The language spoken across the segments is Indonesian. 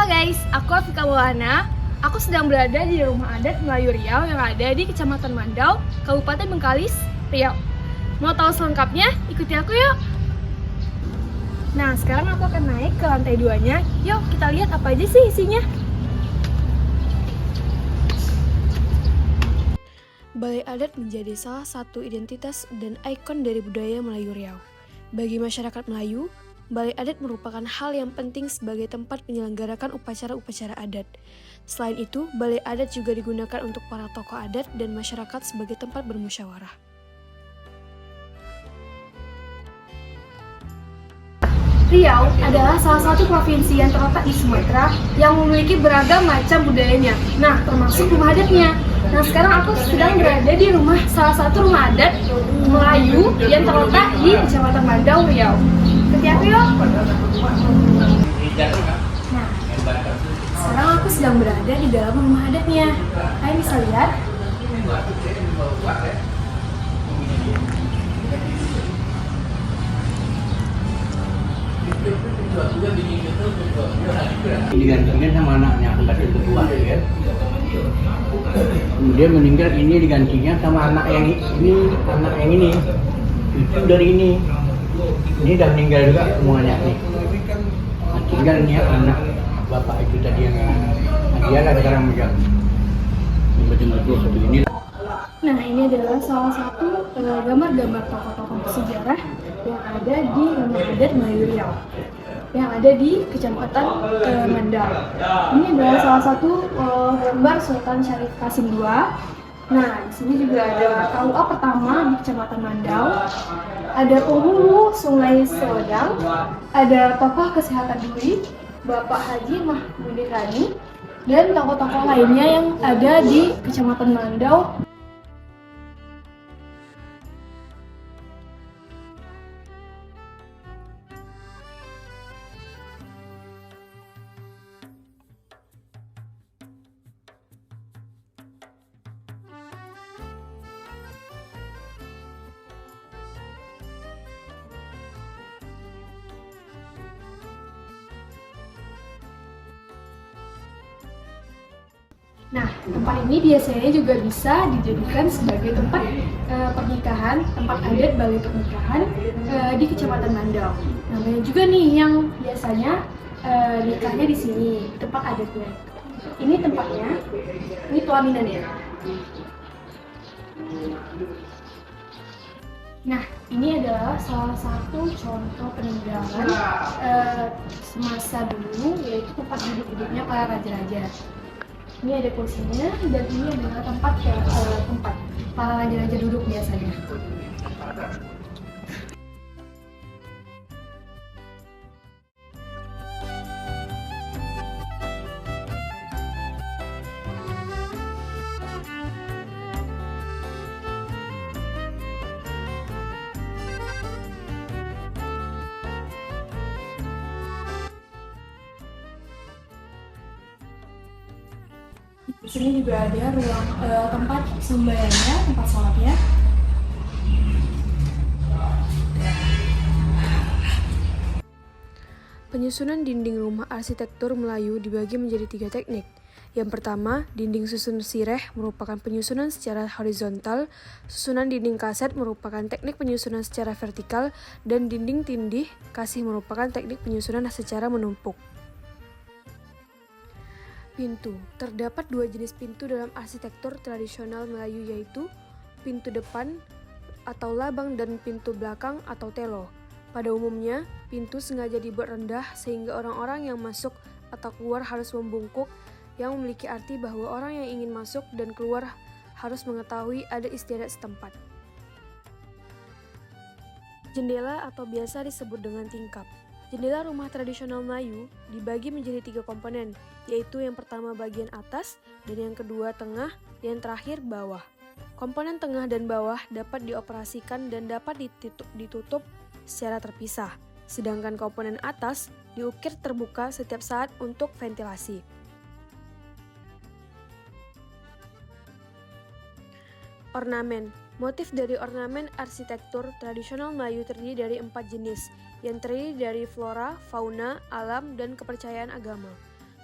Halo guys, aku Afika Maulana. Aku sedang berada di rumah adat Melayu Riau yang ada di Kecamatan Mandau, Kabupaten Bengkalis, Riau. Mau tahu selengkapnya? Ikuti aku yuk! Nah, sekarang aku akan naik ke lantai 2-nya. Yuk, kita lihat apa aja sih isinya. Balai adat menjadi salah satu identitas dan ikon dari budaya Melayu Riau. Bagi masyarakat Melayu, Balai adat merupakan hal yang penting sebagai tempat menyelenggarakan upacara-upacara adat. Selain itu, balai adat juga digunakan untuk para tokoh adat dan masyarakat sebagai tempat bermusyawarah. Riau adalah salah satu provinsi yang terletak di Sumatera yang memiliki beragam macam budayanya. Nah, termasuk rumah adatnya. Nah, sekarang aku sedang berada di salah satu rumah adat Melayu yang terletak di Kecamatan Mandau, Riau. Ikuti aku yuk! Nah, sekarang aku sedang berada di dalam rumah adatnya. Kalian bisa lihat. Digantikan sama anaknya sebagai ketua ya. Kemudian meninggal, ini digantinya sama anak yang ini itu dari ini udah meninggal juga semuanya nih. Nah, tinggal nih anak bapak itu tadi yang dia lah sekarang megang betul-betul seperti ini. Nah, ini adalah salah satu gambar-gambar tokoh-tokoh sejarah yang ada di rumah adat Melayu Riau yang ada di Kecamatan Mandau. Ini adalah salah satu gambar Sultan Syarif Qasim II. Nah, di sini juga ada KUA pertama di Kecamatan Mandau, ada penghulu Sungai Sewedang, ada tokoh kesehatan Duri, Bapak Haji Mahmudin Rani, dan tokoh-tokoh lainnya yang ada di Kecamatan Mandau. Nah, tempat ini biasanya juga bisa dijadikan sebagai tempat pernikahan, tempat adat bagi pernikahan di Kecamatan Mandau. Nah, banyak juga nih yang biasanya nikahnya di sini, tempat adatnya. Ini tempatnya, ini pelamинannya. Nah, ini adalah salah satu contoh peninggalan semasa dulu, yaitu tempat duduk-duduknya para raja-raja. Ini ada kursinya dan ini adalah tempat para raja-raja duduk biasanya. Di sini juga ada ruang tempat sembahyangnya, tempat sholatnya. Penyusunan dinding rumah arsitektur Melayu dibagi menjadi 3 teknik. Yang pertama, dinding susun sireh merupakan penyusunan secara horizontal, susunan dinding kaset merupakan teknik penyusunan secara vertikal, dan dinding tindih kasih merupakan teknik penyusunan secara menumpuk. Pintu. Terdapat 2 jenis pintu dalam arsitektur tradisional Melayu, yaitu pintu depan atau labang dan pintu belakang atau telo. Pada umumnya, pintu sengaja dibuat rendah sehingga orang-orang yang masuk atau keluar harus membungkuk, yang memiliki arti bahwa orang yang ingin masuk dan keluar harus mengetahui ada istiadat setempat. Jendela atau biasa disebut dengan tingkap. Jendela rumah tradisional Melayu dibagi menjadi 3 komponen, yaitu yang pertama bagian atas, dan yang kedua tengah, dan terakhir bawah. Komponen tengah dan bawah dapat dioperasikan dan dapat ditutup secara terpisah, sedangkan komponen atas diukir terbuka setiap saat untuk ventilasi. Ornamen. Motif dari ornamen arsitektur tradisional Melayu terdiri dari 4 jenis, yang terdiri dari flora, fauna, alam, dan kepercayaan agama.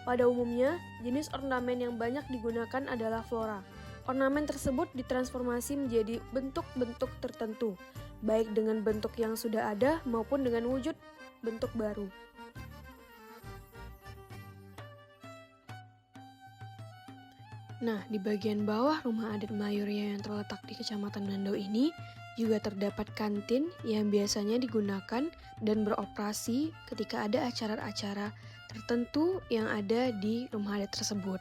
Pada umumnya, jenis ornamen yang banyak digunakan adalah flora. Ornamen tersebut ditransformasi menjadi bentuk-bentuk tertentu, baik dengan bentuk yang sudah ada maupun dengan wujud bentuk baru. Nah, di bagian bawah rumah adat Melayu Riau yang terletak di Kecamatan Mandau ini juga terdapat kantin yang biasanya digunakan dan beroperasi ketika ada acara-acara tertentu yang ada di rumah adat tersebut.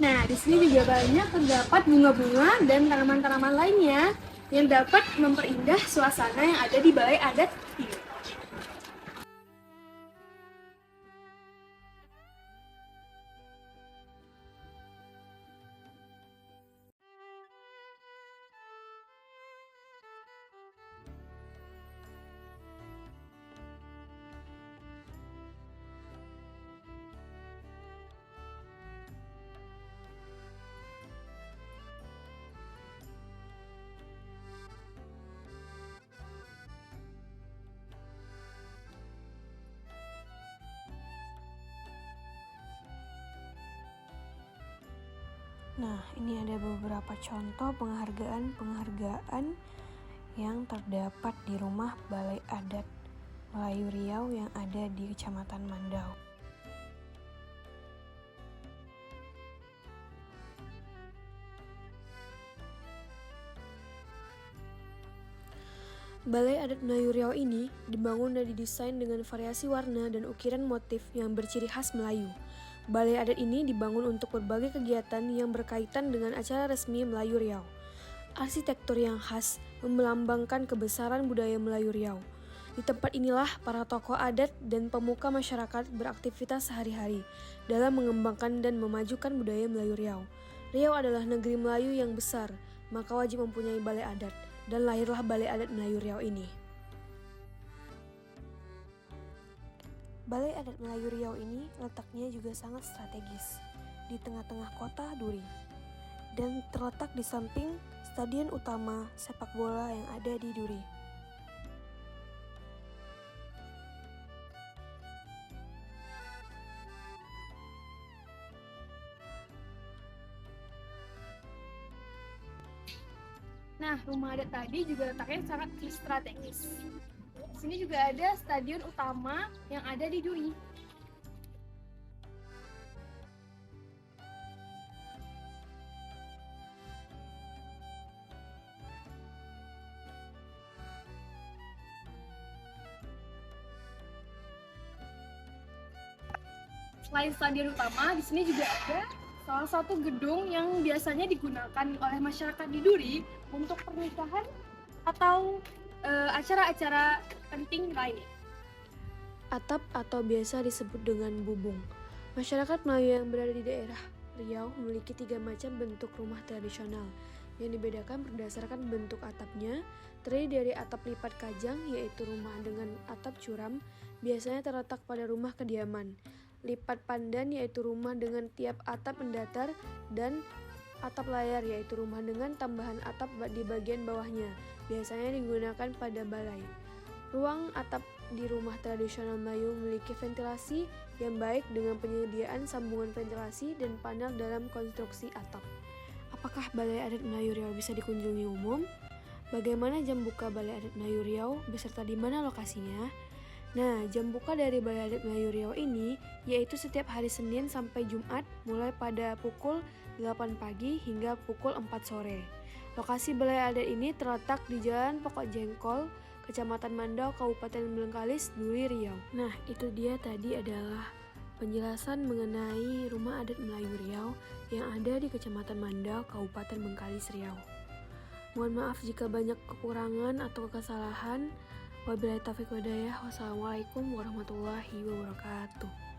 Nah, di sini juga banyak terdapat bunga-bunga dan tanaman-tanaman lainnya yang dapat memperindah suasana yang ada di balai adat ini. Nah, ini ada beberapa contoh penghargaan yang terdapat di rumah Balai Adat Melayu Riau yang ada di Kecamatan Mandau. Balai Adat Melayu Riau ini dibangun dan didesain dengan variasi warna dan ukiran motif yang berciri khas Melayu. Balai adat ini dibangun untuk berbagai kegiatan yang berkaitan dengan acara resmi Melayu Riau. Arsitektur yang khas melambangkan kebesaran budaya Melayu Riau. Di tempat inilah para tokoh adat dan pemuka masyarakat beraktivitas sehari-hari dalam mengembangkan dan memajukan budaya Melayu Riau. Riau adalah negeri Melayu yang besar, maka wajib mempunyai balai adat, dan lahirlah Balai Adat Melayu Riau ini. Balai Adat Melayu Riau ini letaknya juga sangat strategis di tengah-tengah kota Duri dan terletak di samping stadion utama sepak bola yang ada di Duri. Nah, rumah adat tadi juga letaknya sangat strategis. Di sini juga ada stadion utama yang ada di Duri. Selain stadion utama, di sini juga ada salah satu gedung yang biasanya digunakan oleh masyarakat di Duri untuk pernikahan atau acara-acara penting lainnya. Atap atau biasa disebut dengan bubung. Masyarakat Melayu yang berada di daerah Riau memiliki 3 macam bentuk rumah tradisional yang dibedakan berdasarkan bentuk atapnya, terdiri dari atap lipat kajang yaitu rumah dengan atap curam, biasanya terletak pada rumah kediaman, lipat pandan yaitu rumah dengan tiap atap mendatar, dan atap layar yaitu rumah dengan tambahan atap di bagian bawahnya, biasanya digunakan pada balai. Ruang atap di rumah tradisional Melayu memiliki ventilasi yang baik dengan penyediaan sambungan ventilasi dan panel dalam konstruksi atap. Apakah Balai Adat Melayu Riau bisa dikunjungi umum? Bagaimana jam buka Balai Adat Melayu Riau beserta di mana lokasinya? Nah, jam buka dari Balai Adat Melayu Riau ini yaitu setiap hari Senin sampai Jumat mulai pada pukul 8 pagi hingga pukul 4 sore. Lokasi Balai Adat ini terletak di Jalan Pokok Jengkol, Kecamatan Mandau, Kabupaten Bengkalis, Duri, Riau. Nah, itu dia tadi adalah penjelasan mengenai Rumah Adat Melayu Riau yang ada di Kecamatan Mandau, Kabupaten Bengkalis, Riau. Mohon maaf jika banyak kekurangan atau kesalahan. Wabillahi taufiq wal hidayah. Wassalamualaikum warahmatullahi wabarakatuh.